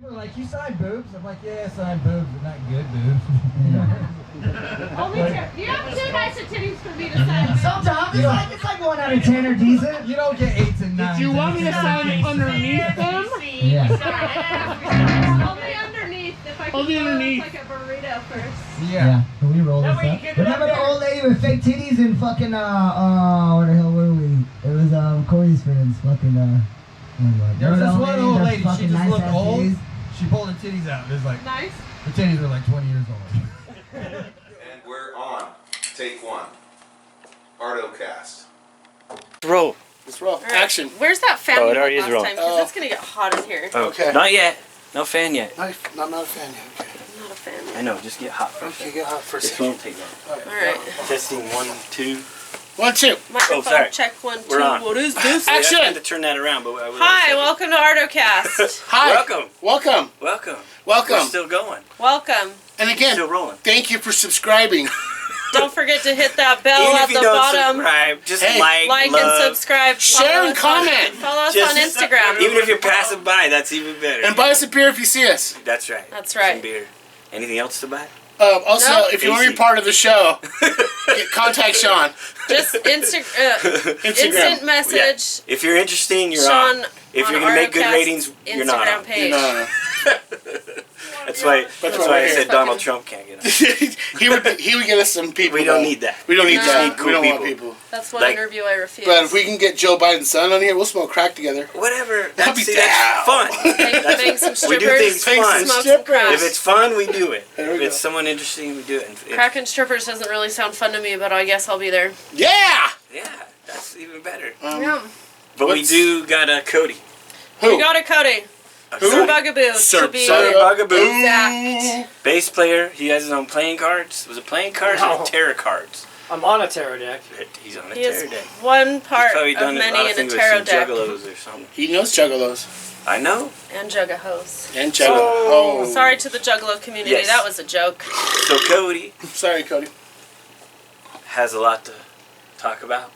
Like, you sign boobs? I'm like, yeah, I sign boobs, but not good boobs. Only you have too nice of titties for me to sign. Sometimes it's like going out of 10 or decent. You don't get 8s and 9s. Did you want me to sign it underneath them? Yeah. Only underneath. If I can Only underneath. like a burrito first. Yeah. Can we roll this up? Remember the old lady with fake titties and fucking, where the hell were we? It was, Corey's friends, fucking, There was this one old lady, she just looked old. Titties. She pulled her titties out. It was like, Nice. her titties were like 20 years old. And we're on. Take one. Artocast. Roll. Let's roll. Right. Action. Where's that fan Oh, it you already put is last rolling. time? Because it's going to get hot in here. Oh, Okay. Not yet. No fan yet. I'm not a fan yet. Okay. I'm not a fan. I know. Just get hot first. Okay, get hot for a This second. won't take long. Alright. Testing 1, 2. 1, 2. Microphone sorry. check 1, 2. We're on. What is this? Action. I had to turn that around, but I would. Hi, welcome to Artocast. Hi. Welcome. Welcome. Welcome. Welcome. We're still going. Welcome. And again, Still rolling. thank you for subscribing. Don't forget to hit that bell Even at if you the don't bottom. subscribe, just Hey. Like love. and subscribe. Share and comment. Follow us Just- on Instagram. Even if you're passing by, that's even better. And buy us a beer if you see us. That's right. That's right. Some beer. Anything else to buy? Also, No. if you want to be AC. part of the show, contact Sean. Just instant message. If you're interesting, you're Sean on. If on you're gonna make good Artocast's ratings, you're not Instagram on. page. No. That's why. That's why why I we're said here. Donald Trump can't get on. he would get us some people. We don't though. need that. We don't need No. that. We need cool we don't want people. people. That's one Like- interview I refuse. But if we can get Joe Biden's son on here, we'll smoke crack together. Whatever. I'll be That's down. fun. Bang some We do things strippers, fun. smoke some Strippers. crack. If it's fun, we do it. There we If go. it's someone interesting, we do it. And if- Crack and strippers doesn't really sound fun to me, but I guess I'll be there. Yeah. Yeah, that's even better. Yeah. But we what's- do got a Cody. Who? We got a Cody. Who? Sir Bugaboo. Sir to be Bugaboo. exact. Bass player. He has his own playing cards. Was it playing cards or No. tarot cards? I'm on a tarot deck. He's on a He is tarot deck. one part He's probably of done a many lot of in a things with tarot some deck. juggalos or something. He knows juggalos I know. And juggahos. and juggalo. Oh. Sorry to the juggalo community. Yes. That was a joke. So Cody Sorry, Cody. has a lot to talk about.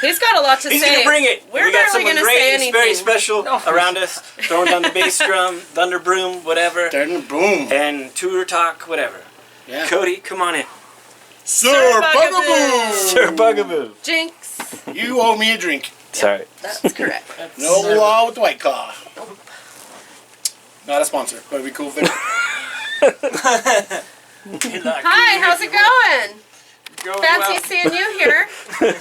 He's got a lot to He's say. gonna bring it. We're we got barely someone gonna great. say It's very anything. special around us, throwing down the bass drum, thunder broom, whatever, Then boom. and tour talk, whatever. Yeah. Cody, come on in. Sir Bugaboo. Bugaboo. Sir Bugaboo. Jinx. You owe me a drink. Sorry. That's correct. No law with the White Claw. Not a sponsor, but it'd be cool if they Hi, how's it going? Fancy seeing you here.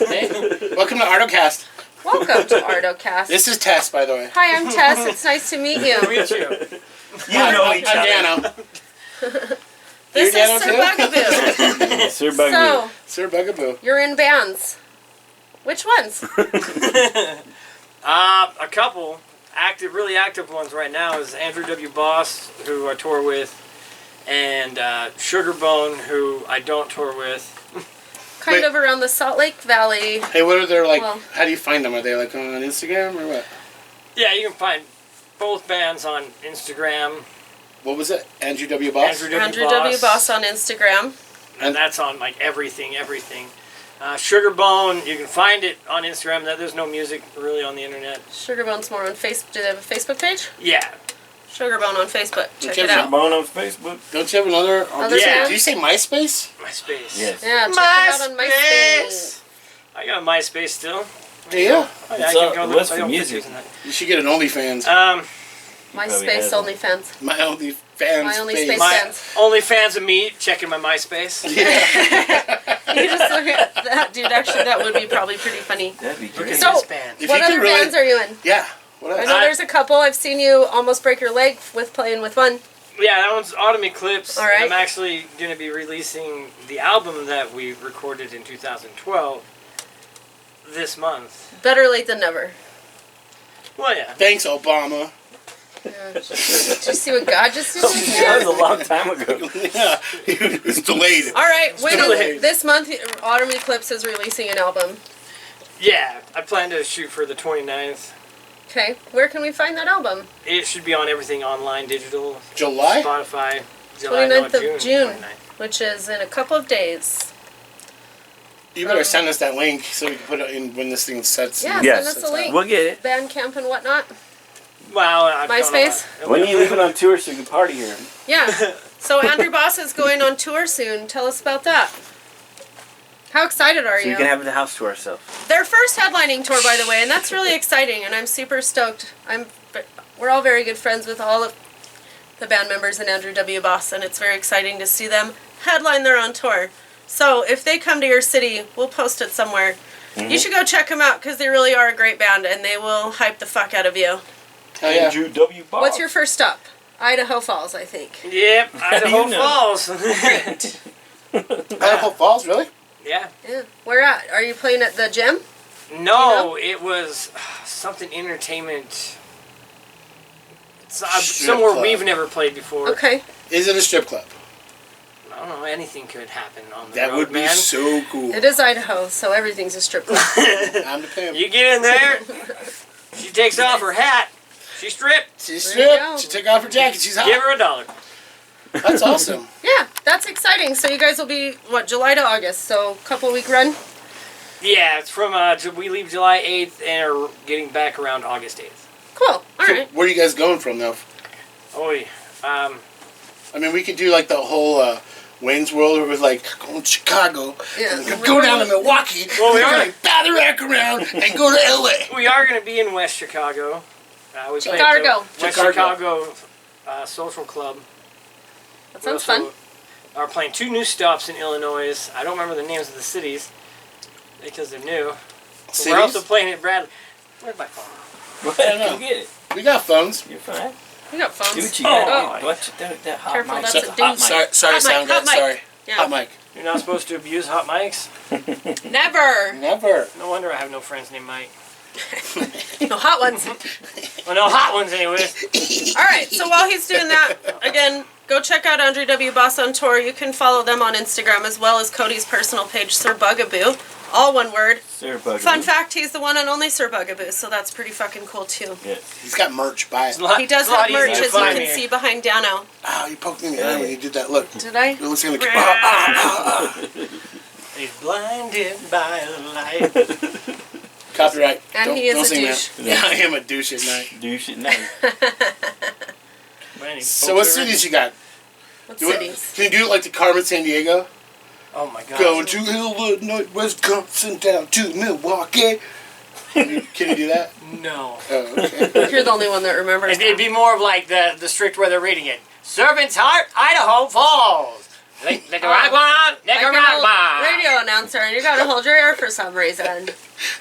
Hey, welcome to Artocast. Welcome to Artocast. This is Tess, by the way. Hi, I'm Tess. It's nice to meet you. Meet you. You know each I'm other. Dano. This You're is Sir Dano Bugaboo. Sir Bugaboo. So, Sir Bugaboo. you're in bands. Which ones? A couple really active ones right now is Andrew W. Boss, who I tour with, and Sugarbone, who I don't tour with. Kind Wait. of around the Salt Lake Valley. Hey, what are their, like, Well- how do you find them? Are they, like, on Instagram or what? Yeah, you can find both bands on Instagram. What was it? Andrew W. Boss? Andrew W. Boss on Instagram. And that's on like everything. Sugarbone, you can find it on Instagram. There's no music really on the internet. Sugarbone's more on Facebook. Do they have a Facebook page? Yeah. Sugarbone on Facebook. Check Okay, it out. Bone on Facebook. Don't you have another? Other did, band? did you say MySpace? MySpace. Yes. Yeah, check it out on MySpace. I got a MySpace still. Yeah. Oh, yeah, What's I for got music? pictures in You should get an OnlyFans. that. MySpace Probably OnlyFans. My OnlyFans. My OnlySpace face. My fans. OnlyFans of me checking my MySpace. You just look at that, dude. Actually, that would be probably pretty funny. That'd be Look great. at So, this band. If what you could other really- bands are you in? Yeah. What I else? know there's a couple. I've seen you almost break your leg with playing with one. Yeah, that one's Autumn Eclipse. All right. I'm actually going to be releasing the album that we recorded in 2012 this month. Better late than never. Well, yeah. Thanks, Obama. Yeah. Did you see what God just did? That was a long time ago. Yeah. It's delayed. All right, when Still is, late. this month, Autumn Eclipse is releasing an album. Yeah, I plan to shoot for the 29th. Okay, where can we find that album? It should be on everything online, digital, July? Spotify. 29th of June, 29th. which is in a couple of days. You better send us that link so we can put it in when this thing sets. Yeah, Yes. send us a link. We'll get it. Bandcamp and whatnot. Well, I don't know MySpace? about it. When are you leaving on tour so you can party here? Yeah. So Andrew Boss is going on tour soon. Tell us about that. How excited are So you? we can have the house to ourselves. Their first headlining tour, by the way, and that's really exciting, and I'm super stoked. We're all very good friends with all of the band members and Andrew W. Boss, and it's very exciting to see them headline their own tour. So if they come to your city, we'll post it somewhere. Mm-hmm. You should go check them out because they really are a great band, and they will hype the fuck out of you. Hell yeah. Andrew W. Boss. What's your first stop? Idaho Falls, I think. Yep, Idaho you know? Falls. Idaho Falls, really? Yeah. Yeah. Where at? Are you playing at the gym? No, it was something entertainment. Somewhere club. we've never played before. Okay. Is it a strip club? I don't know. Anything could happen on the That road, would be man. so cool. It is Idaho, so everything's a strip club. I'm the pimp. You get in there. She takes off her hat. She stripped. She There you go. stripped. She took off her jacket. She's hot. Give her $1. That's awesome. Yeah, that's exciting. So you guys will be, what, July to August, so couple week run? Yeah, it's from we leave July 8th and are getting back around August 8th. Cool. All So right. where are you guys going from, though? Oh, yeah. I mean, we could do like the whole Wayne's World, where it was like going to Chicago, Yeah. and go down to Milwaukee, Well, we and are- like Batterack around, and go to LA. We are going to be in West Chicago. We play at Chicago. the West Chicago. Chicago Social Club. That We sounds fun. also are playing 2 new stops in Illinois. I don't remember the names of the cities because they're new. But we're also Cities? playing at Bradley. Where's my phone? I don't know. Go get it. We got phones. You're fine. We got Do phones. what you got. Oh. Watch that hot Careful, mic. that's So- a ding. Sorry, Hot sound mic, hot guy. Sorry. mic. Yeah. Hot mic. You're not supposed to abuse hot mics? Never. Never. No wonder I have no friends named Mike. No, hot ones. Well, no hot ones anyways. All right, so while he's doing that, again, go check out Andrew W. Boss on tour. You can follow them on Instagram as well as Cody's personal page, Sir Bugaboo. All one word. Sir Bugaboo. Fun fact, he's the one and only Sir Bugaboo, so that's pretty fucking cool too. Yes. He's got merch. Buy It's it. a lot- He does it's a lot have merch, easier to as you find can here. see behind Dano. Ow, you poked me in the eye when you did that. Look. Did I? It looks like a... He's blinded by the light. Copyright. And Don't- he is don't a sing douche. that. Yeah, I am a douche at night. Douche at night. Man, he So what pokes her in. cities you got? What Do it, cities? can you do it like the Carmen San Diego? Oh my god. Going to Illinois, Wisconsin, down to Milwaukee. Can you do that? No. Oh, okay. You're the only one that remembers. It'd be more of like the strict way they're reading it. Servant's Heart, Idaho Falls. Nicaragua, Like an old Nicaragua. radio announcer, and you gotta hold your air for some reason.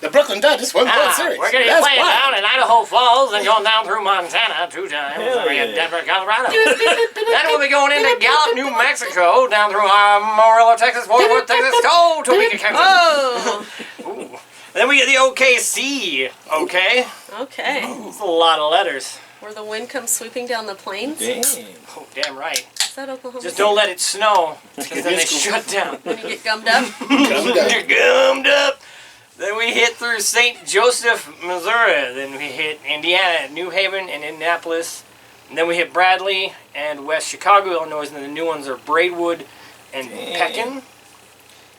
The Brooklyn Dodgers won the World Series. We're gonna be That's playing why. down in Idaho Falls and going down through Montana 2 times. Hell We're in yeah. Denver, Colorado. Then we'll be going into Gallup, New Mexico, down through Amarillo, Texas, Fort Worth, Texas, to Topeka, Kansas. Oh, Ooh. Then we get the OKC. Okay, okay. it's a lot of letters. Where the wind comes sweeping down the plains? Damn. Oh, damn right. Is that Oklahoma? Just don't let it snow, because then they It's cool. shut down. When you get gummed up? You're gummed up. Then we hit through St. Joseph, Missouri. Then we hit Indiana, New Haven, and Indianapolis. And then we hit Bradley and West Chicago, Illinois. And then the new ones are Braidwood and Damn. Pekin.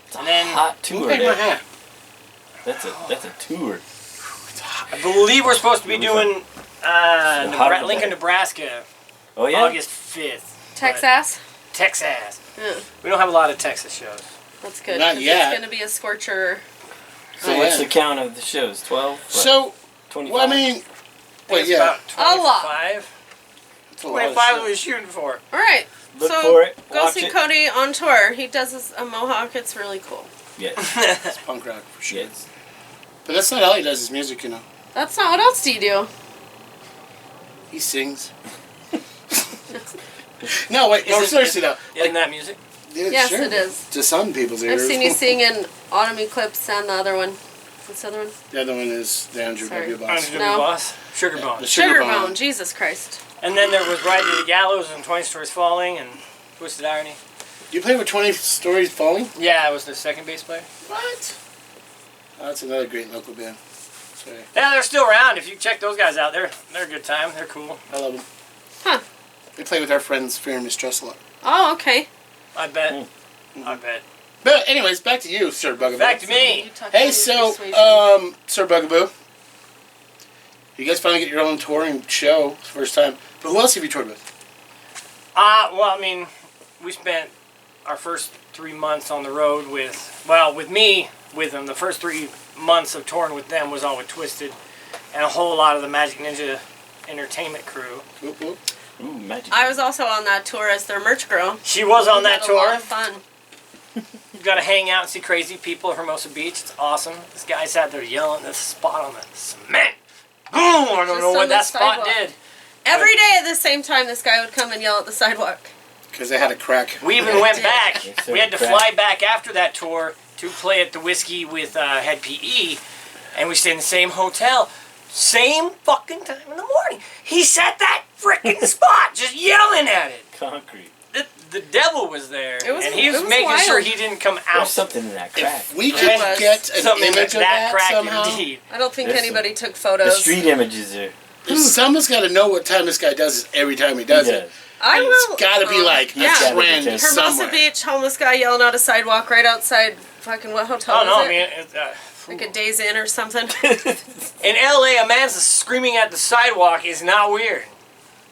It's a And then hot tour Take my there. hat. That's a tour. I believe we're supposed to be doing hot Lincoln, day. Nebraska, Oh yeah. August 5th. Texas? Texas. Yeah, We don't have a lot of Texas shows. that's good. Not 'cause yet. It's gonna be a scorcher. So Oh, what's yeah. the count of the shows? 12? So, 25? well, I mean, I think wait, it's yeah. about A lot. 25. It's a lot of 25 shit. we were shooting for. All right. Look so for it. go Watch see it. Cody on tour. He does a mohawk. It's really cool. Yes. It's punk rock for sure. Yes. But that's not all he does, his music, you know. That's not. What else do you do? He sings. No, wait, no, Is it- seriously though. Isn't that music? Yeah, Yes, sure. it is. To some people's I've ears. seen you sing in Autumn Eclipse and the other one. What's the other one? The other one is the Andrew Sorry. W. Boss. Andrew No. Boss. Sugar Bone. The Sugar Bone. Bone. Jesus Christ. And then there was Riding to the Gallows and 20 Stories Falling and Twisted Irony. You play with 20 Stories Falling? Yeah, I was the second bass player. What? Oh, that's another great local band. Sorry. Yeah, they're still around. If you check those guys out, they're a good time. They're cool. I love them. Huh. They play with our friends Fear and Mistrust a lot. Oh, okay. I bet. I bet. But anyways, back to you, Sir Bugaboo. Back to me. You talk Hey, to so, persuasion. Sir Bugaboo, You guys finally get your own touring show, first time. But who else have you toured with? Well, I mean, we spent our first 3 months on the road with me with them. The first 3 months of touring with them was all with Twisted and a whole lot of the Magic Ninja Entertainment crew. Whoop, whoop. Ooh, magic. I was also on that tour as their merch girl. She was on that We had a lot tour. of fun. You got to hang out and see crazy people at Hermosa Beach. It's awesome. This guy sat there yelling at the spot on the cement. Boom! I don't Just know on what the that spot sidewalk. did. Every day at the same time, this guy would come and yell at the sidewalk. Because they had a crack. We even went did. back. Yes, sir. We had to Crack. fly back after that tour to play at the Whiskey with Head PE, and we stayed in the same hotel, same fucking time in the morning. He sat that frickin' spot, just yelling at it. Concrete. The devil was there, It was- and he was it was making wild. sure he didn't come There's out. something in that crack. If we It could was get an Something image of that that crack somehow, indeed. I don't think Listen, anybody took The photos. street images are. someone's got to know what time this guy does it every time he does it. I will. It's got to be like a yeah. trend Hermosa Hermosa somewhere. Beach, homeless guy yelling out a sidewalk right outside fucking what hotel Oh was no, it? I mean, Like a Days Inn or something. in LA, a man screaming at the sidewalk is not weird.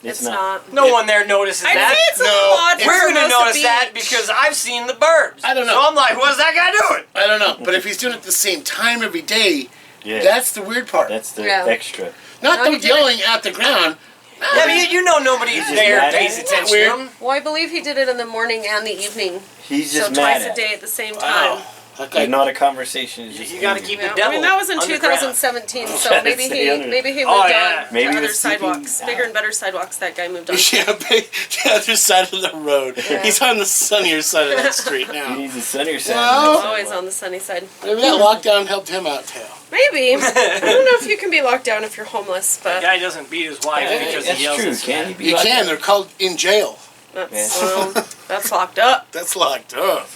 It's not. No one there notices I'd that. say it's a No, little odd for We're gonna Hermosa notice Beach. that because I've seen the Burbs. I don't know. So I'm like, what's that guy doing? I don't know, but if he's doing it at the same time every day, Yeah. that's the weird part. That's the Yeah. extra. Not No, them he did yelling at the ground. Yeah, but you know nobody just there mad at pays it? attention Weird. to him. Well, I believe he did it in the morning and the evening. He's So just mad twice a at day it. at the same time. That Like, guy, not a conversation. It's just You gotta easy. keep Yeah. the devil I mean, that was in underground. 2017, so Gotta maybe stay he under. maybe he Oh, moved yeah. on Maybe to he other was sleeping sidewalks, down. bigger and better sidewalks. That guy moved on. yeah, the other side of the road. Yeah. He's on the sunnier side of that street He now. needs a sunnier side. Well, than that Always sidewalk. on the sunny side. Maybe that lockdown helped him out too. Maybe. I don't know if you can be locked down if you're homeless, The but guy doesn't beat his wife Yeah, because that's he yells true. at Can he be You locked can. up? They're called in jail. that's locked up. That's locked up.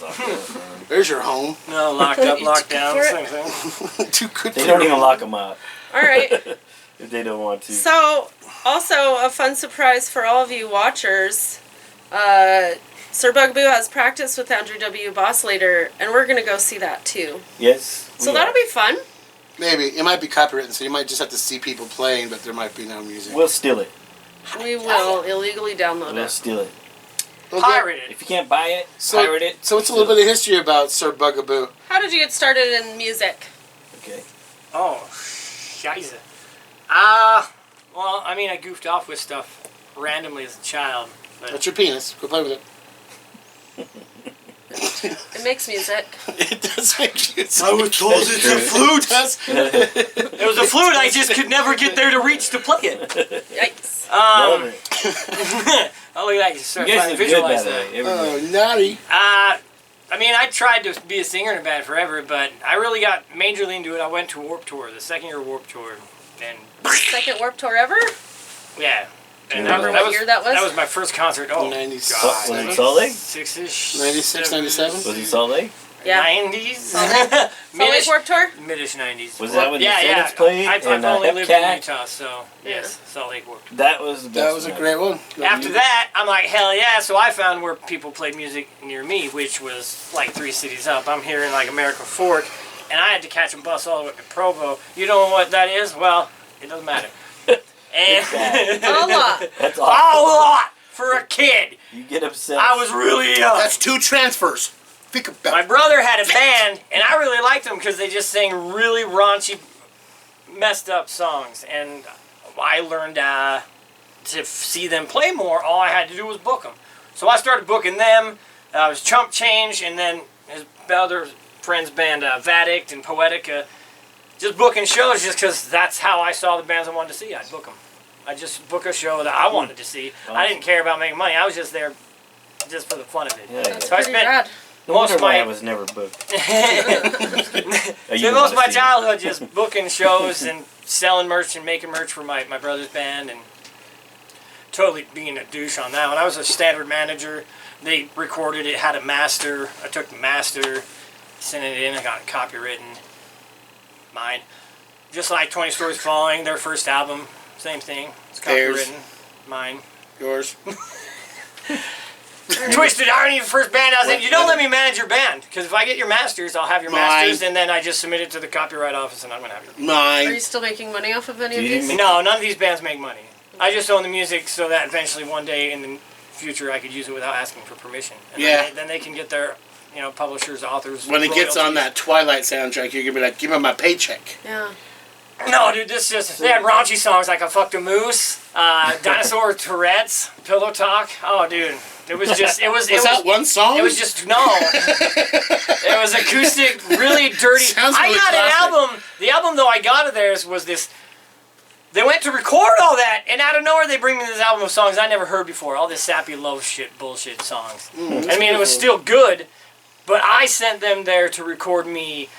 There's your home. No, locked up, You locked took down, for same it? thing. Too good They for don't your even home. lock them up All right. if they don't want to. So, also a fun surprise for all of you watchers. Sir Bugaboo has practice with Andrew W. Boss later, and we're gonna go see that too. Yes. So we that'll are. be fun. Maybe. It might be copywritten, so you might just have to see people playing, but there might be no music. We'll steal it. We will illegally download We'll it. steal it. Okay. Pirate it. If you can't buy it, So, pirate it. so what's a little bit of history about Sir Bugaboo? How did you get started in music? Okay. Oh, scheisse. Well, I mean, I goofed off with stuff randomly as a child. But That's your penis. Go play with it. It makes music. It does make you. I was told That's it's true. a flute. Does. It was a flute. I just could never get there to reach to play it. Yikes. Love it. Oh, look at that. You start You guys trying look to good, by visualize the that. way. Everybody. Oh, naughty. I mean, I tried to be a singer in a band forever, but I really got majorly into it. I went to Warped Tour, the second year of Warped Tour, and Second Warped Tour ever? yeah. And remember what year that was? That was my first concert. Oh, 90s. God. Was it Salt Lake? 6-ish. 96, 97? Was it Salt Lake? Yeah. 90s? Salt Lake Mid-ish, Warped Tour? mid-ish 90s. Was that when the yeah, Descendants played I've in, only lived in Epcot? Utah, so yes, Salt Lake Warped. That was the best. That was a one. great one. After that, I'm like, hell yeah. So I found where people played music near me, which was like 3 cities up. I'm here in like American Fork, and I had to catch a bus all the way to Provo. You know what that is? Well, it doesn't matter. And A lot. That's a awesome. lot for a kid. You get upset. I was really young. That's 2 transfers. Think about My it. brother had a band, and I really liked them because they just sang really raunchy, messed up songs. And I learned to see them play more. All I had to do was book them. So I started booking them. It was Chump Change, and then his other friend's band, Vadict and Poetica. Just booking shows just because that's how I saw the bands I wanted to see. I'd book them. I'd just book a show that I wanted to see. I didn't care about making money. I was just there just for the fun of it. Yeah, That's So I pretty spent rad. No most wonder of why my I was never booked. so most of my childhood just booking shows and selling merch and making merch for my brother's band and totally being a douche on that one. I was a standard manager. They recorded it, had a master. I took the master, sent it in, I got it copywritten. Mine. Just like 20 Stories Falling, their first album, same thing. It's Theirs. copywritten. Mine. Yours. Twisted Irony, the first band I was in. You don't let me manage your band, because if I get your masters, I'll have your masters, and then I just submit it to the copyright office, and I'm gonna have your. Are you still making money off of any of these? No, none of these bands make money. I just own the music so that eventually one day in the future I could use it without asking for permission. And then they can get their, publishers, authors. When it gets on that Twilight soundtrack, you're gonna be like, give me my paycheck. Yeah. No, dude, they had raunchy songs like I Fucked a Moose, Dinosaur Tourette's, Pillow Talk. Oh, dude. It was that one song? It was just, no. It was acoustic, really dirty. Sounds really I got classic. an album. The album, though, I got of theirs was this. They went to record all that, and out of nowhere they bring me this album of songs I never heard before. All this sappy love shit, bullshit songs. I mean, it was still good, but I sent them there to record me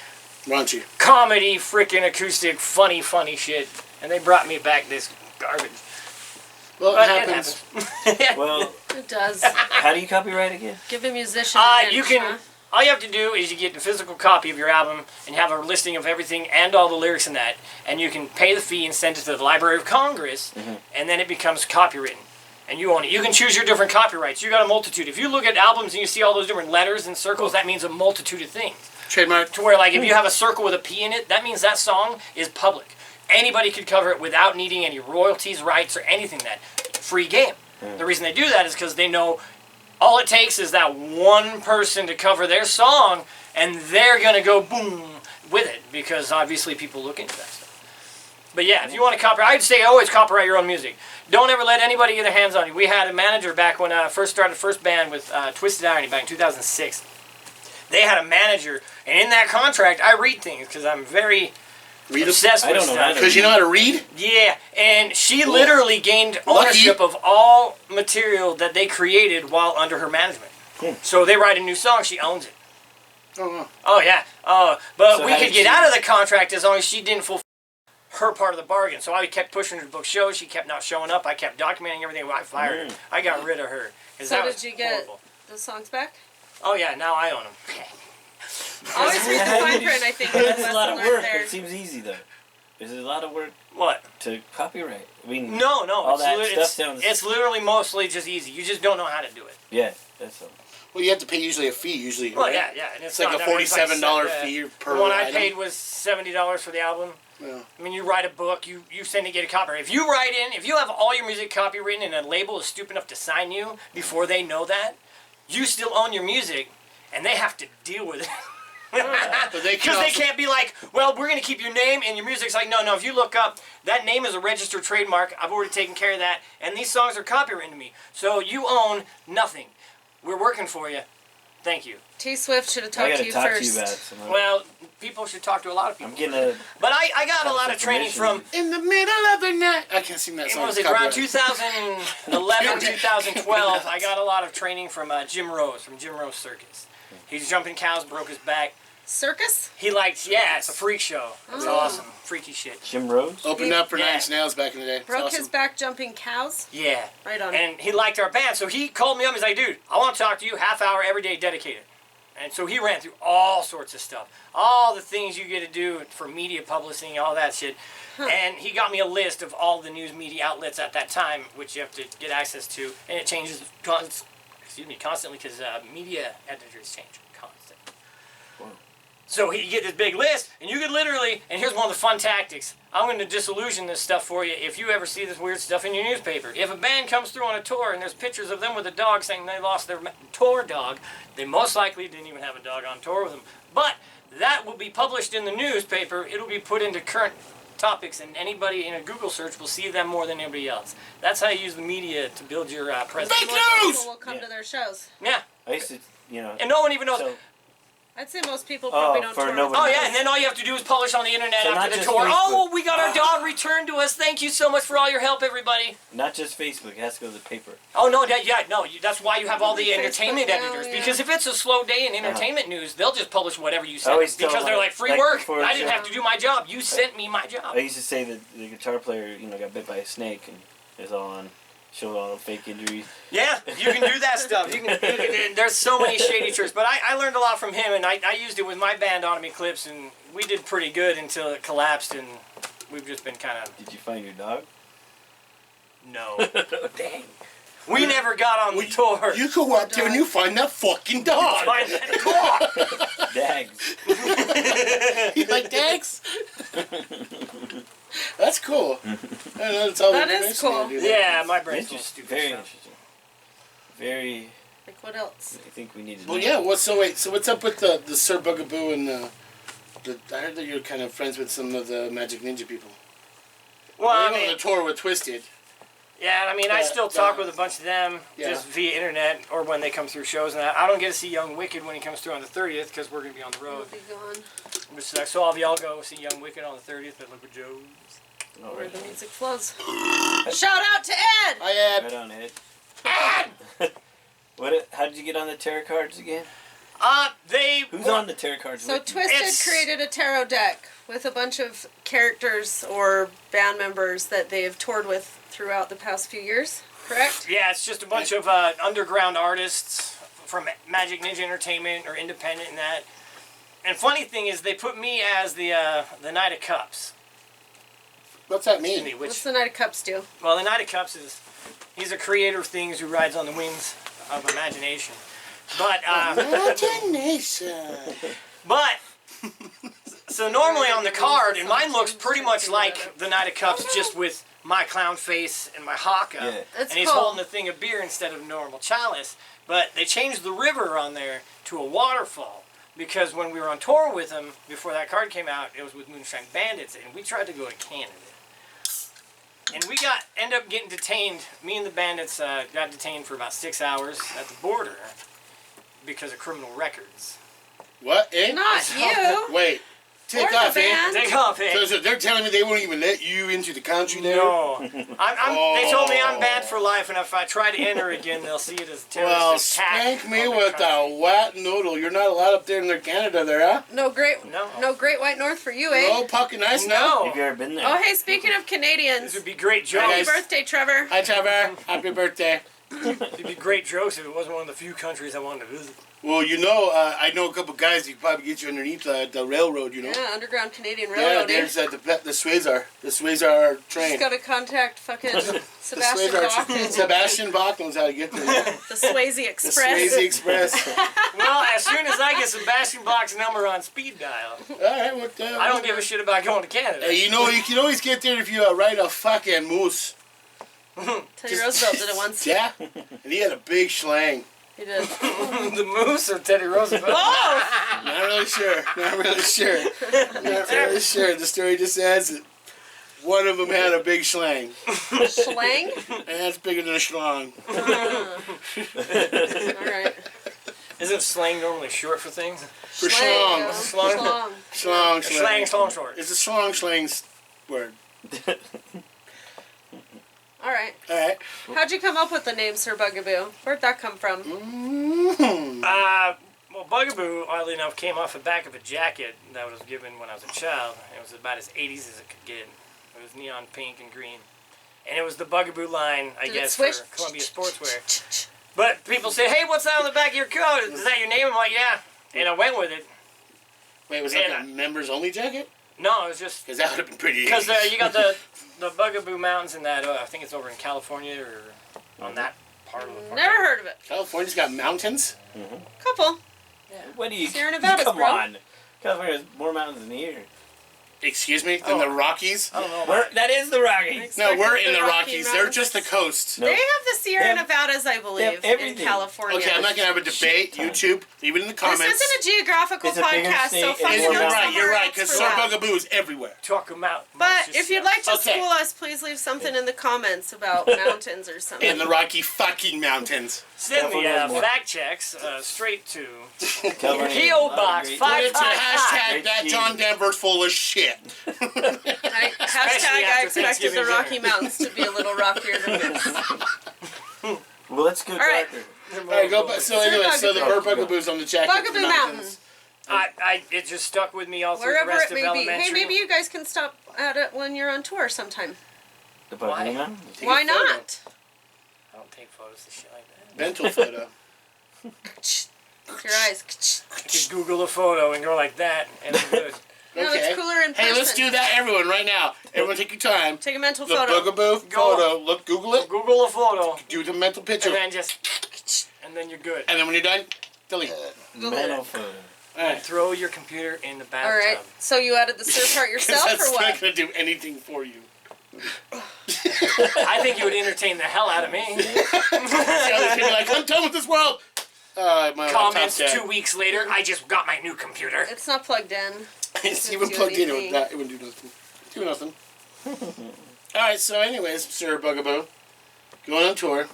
Raunchy. comedy, freaking acoustic, funny shit. And they brought me back this garbage. Well, But it happens. Well, It does. how do you copyright again? Give a musician an inch, You can. huh? All you have to do is you get the physical copy of your album and have a listing of everything and all the lyrics in that, and you can pay the fee and send it to the Library of Congress, and then it becomes copywritten, and you own it. You can choose your different copyrights. You got a multitude. If you look at albums and you see all those different letters and circles, that means a multitude of things. Trademark. To where, like, if you have a circle with a P in it, that means that song is public. Anybody could cover it without needing any royalties, rights, or anything. That free game. The reason they do that is because they know all it takes is that one person to cover their song, and they're gonna go boom with it, because obviously people look into that stuff. But yeah, if you want to copyright, I'd say always copyright your own music. Don't ever let anybody get their hands on you. We had a manager back when I first started the first band with Twisted Irony back in 2006. They had a manager, and in that contract, I read things because I'm very obsessed with stuff. Because you know how to read? Yeah, and she literally gained ownership of all material that they created while under her management. So they write a new song, she owns it. Oh, wow. Oh, yeah. But So we how could did get she- out of the contract as long as she didn't fulfill her part of the bargain. So I kept pushing her to book shows. She kept not showing up. I kept documenting everything. I fired her. I got rid of her. 'Cause So that did was you get horrible. the songs back? Oh, yeah, now I own them. Always read the fine print, I think. is That's the a lot of lesson learned work. there. It seems easy though. Is it a lot of work What? to copyright? I mean, No. all that stuff It's, sounds. it's literally mostly just easy. You just don't know how to do it. Yeah, that's all. Well, you have to pay usually a fee, usually. Well, right? yeah. And It's like not a that many, it's like $47 seven- fee per The one I item. paid was $70 for the album. Yeah. I mean, you write a book, you send it, get a copyright. If you write in, if you have all your music copywritten and a label is stupid enough to sign you before they know that, you still own your music, and they have to deal with it. But they can Because they also- can't be like, well, we're going to keep your name and your music's like, no, if you look up, that name is a registered trademark. I've already taken care of that, and these songs are copywritten to me. So you own nothing. We're working for you. Thank you. T Swift should have I talked gotta to you talk first. to you about it. Some other- Well, people should talk to a lot of people. I'm getting a. But I got a lot of training from... In the middle of the night. I can't sing that It song. was It's around copyrighted. 2011, 2012. I got a lot of training from Jim Rose, from Jim Rose Circus. He's jumping cows, broke his back. Circus? He likes, it's a freak show. It's awesome. Freaky shit. Jim Rose? Opened up for Yeah. Nine Inch Nails back in the day. It's Broke awesome. his back jumping cows? Yeah. Right on. And he liked our band, so he called me up. He's like, dude, I want to talk to you, half hour every day dedicated. And so he ran through all sorts of stuff. All the things you get to do for media publishing, all that shit. And he got me a list of all the news media outlets at that time, which you have to get access to. And it changes constantly because media editors change constantly. So you get this big list, and you could literally, and here's one of the fun tactics. I'm going to disillusion this stuff for you if you ever see this weird stuff in your newspaper. If a band comes through on a tour and there's pictures of them with a dog saying they lost their tour dog, they most likely didn't even have a dog on tour with them. But that will be published in the newspaper. It'll be put into current topics, and anybody in a Google search will see them more than anybody else. That's how you use the media to build your presence. Fake More news! people will come to their shows. Yeah, I used to, and no one even knows. So, I'd say most people probably don't for tour. nobody- Oh yeah, and then all you have to do is publish on the internet So not after the just tour. Facebook. Oh, we got our dog returned to us. Thank you so much for all your help, everybody. not just Facebook, it has to go to the paper. Oh no, that's why you have all the Facebook entertainment now, editors. yeah. Because if it's a slow day in entertainment news, they'll just publish whatever you I send. always tell Because they're my- like free like work. before I a didn't show- have to do my job. You sent me my I job. used to say that the guitar player, got bit by a snake and is all on, showed all the fake injuries. Yeah, you can do that stuff. There's so many shady tricks, but I learned a lot from him, and I used it with my band, Autumn Eclipse, and we did pretty good until it collapsed, and we've just been kind of Did you find your dog? no. Dang. We never got on the tour. You go out there and you find that fucking dog. Find that dog. Dags. You like dags? That's cool. That's all That the is information cool. I do. Yeah, my brain's full of Interesting. stupid Very stuff. interesting. Very. Like what else? I think we need to. Well, know. yeah. Well, so wait. So what's up with the Sir Bugaboo and I heard that you're kind of friends with some of the Magic Ninja people. Well, I I mean, on mean, the tour with Twisted. yeah, I mean, I still talk with a bunch of them Yeah. just via internet or when they come through shows and that. I don't get to see Young Wicked when he comes through on the 30th because we're going to be on the We'll road. be gone. Which sucks. So all of y'all go see Young Wicked on the 30th at Liquid Joe's. Oh, Where right. the music flows. Shout out to Ed! I had. Right on it. What? How did you get on the tarot cards again? Who's on the tarot cards? So with you? Twisted It's- created a tarot deck with a bunch of characters or band members that they've toured with throughout the past few years, correct? Yeah, it's just a bunch of underground artists from Magic Ninja Entertainment or independent and that. And funny thing is, they put me as the Knight of Cups. What's that mean? Which, What's the Knight of Cups do? well, the Knight of Cups he's a creator of things who rides on the wings of imagination. But Imagination. But so normally on the card, and mine looks pretty much like the Knight of Cups, just with my clown face and my haka, Yeah. That's and he's cool. holding a thing of beer instead of a normal chalice. But they changed the river on there to a waterfall because when we were on tour with him before that card came out, it was with Moonshine Bandits, and we tried to go to Canada. And we ended up getting detained. Me and the bandits got detained for about 6 hours at the border because of criminal records. What? Eh? Not you! Wait. Take Or off, the eh? band. Take off, eh? So they're telling me they won't even let you into the country there? No. They told me I'm banned for life, and if I try to enter again, they'll see it as a terrorist Well, attack. spank me on the with country. a wet noodle. You're not allowed up there in their Canada there, huh? No great White North for you, eh? No pumpkin ice now? Have you No. ever been there? Oh, hey, speaking of This Canadians, would be great Hi, jokes. happy guys. birthday, Trevor. Hi, Trevor. Happy birthday. It'd be great jokes if it wasn't one of the few countries I wanted to visit. Well, you know, I know a couple guys who could probably get you underneath the railroad, you know? Yeah, Underground Canadian Yeah, Railroad, eh? there's the Swayzar train. Just gotta contact fucking The Sebastian Bach and Sebastian Bach knows how to get there. the Swayze The Express. Swayze Express. Well, as soon as I get Sebastian Bach's number on speed dial, All right, what the I don't give a shit about going to Canada. Hey, you know, you can always get there if you ride a fucking moose. Teddy Roosevelt did it once. Yeah? And he had a big schlang. He did. The Moose or Teddy Roosevelt? Oh! Not really sure. Not really sure. Not really sure. The story just says that one of them had a big schlang. Schlang? And that's bigger than a schlong. Alright. Isn't slang normally short for things? For Schlang. schlong. Schlong. Schlong, Slang, schlang. short. It's a schlang's word. Alright. Alright. How'd you come up with the name Sir Bugaboo? Where'd that come from? Well, Bugaboo, oddly enough, came off the back of a jacket that was given when I was a child. It was about as 80s as it could get. It was neon pink and green. And it was the Bugaboo line, I Did it guess, swish? for Columbia Sportswear. But people say, hey, what's that on the back of your coat? Is that your name? I'm like, yeah. And I went with it. Wait, was that And a members only jacket? No, it was just... Because that would have been pretty Because easy. you got the Bugaboo Mountains in that, I think it's over in California or on that part of the park. Never heard of it. California's got mountains? Couple. What do you? Sierra Nevadas, come bro. on. California has more mountains than here. Excuse me? Than the Rockies? I don't know. Where, that is the Rockies. No, we're in The the Rocky Rockies. They're Mountains. just the coast. No. They have the Sierra They have- Nevadas, I they believe, have in everything. California. Okay, I'm not going to have a debate. Shit ton. YouTube, leave it in the comments. This isn't a geographical It's a bigger podcast, state so and fucking more go You're mountains. right, somewhere you're right, else because for Sir that. Bugaboo is everywhere. Talk them out. But if you'd like to Okay. school us, please leave something in the comments about mountains or something. In the Rocky fucking Mountains. Send me California has more. fact checks straight to California has a P.O. lot of Box great- Put it to 555. hashtag that John Denver's full of shit. Hashtag I after expected the Thanksgiving Rocky dinner. Mountains to be a little rockier than this. Well, let's go right. darker. Alright, go back. So anyway, so the Bugaboo. Bugaboo's on the jacket. for Bugaboo mountains. Mountain. It just stuck with me all through Wherever the rest it may of be. elementary. Hey, maybe you guys can stop at it when you're on tour sometime. The Why? Bugaboo Mountain? Take Why a photo. not? I don't take photos of shit like that. Mental photo. With your eyes. I could Google a photo and go like that, and I'm good. No, Okay. it's cooler in person. Hey, let's do that, everyone, right now. Everyone, take your time. Take a mental The photo. Bugaboo Go. photo. Look, Google it. Google a photo, Do the mental picture, and then just, and then you're good. and then when you're done, delete. Mental photo. All right. Throw your computer in the bathtub. All right. So you added the Sir part yourself, That's or not what? gonna do anything for you. I think you would entertain the hell out of me. The other people are like, I'm done with this world. My Comments laptop's 2 weeks later, I just got my new computer. It's not plugged in. It's Doesn't even do plugged in. It anything. would do nothing. Do nothing. All right. So, anyways, Sir Bugaboo, going on tour.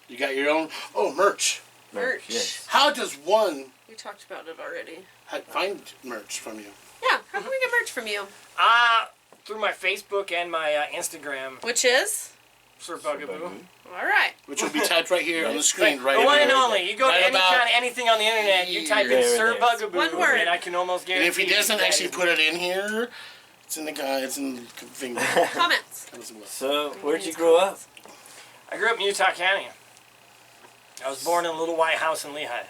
You got your own merch. Merch. Yes. How does one We talked about it already. find merch from you? Yeah. How can we get merch from you? Through my Facebook and my Instagram, Which is? Sir Bugaboo. All right. Which will be typed right here on the screen, The right one and here. only. You go to Right any about kind of anything on the internet, you type in There it Sir is. Bugaboo, One word. and I can almost And guarantee. if he doesn't that actually is- put it in here, it's in the guy. It's in the thing. Comments. So, where'd you grow up? I grew up in Utah County. I was born in a little white house in Lehigh.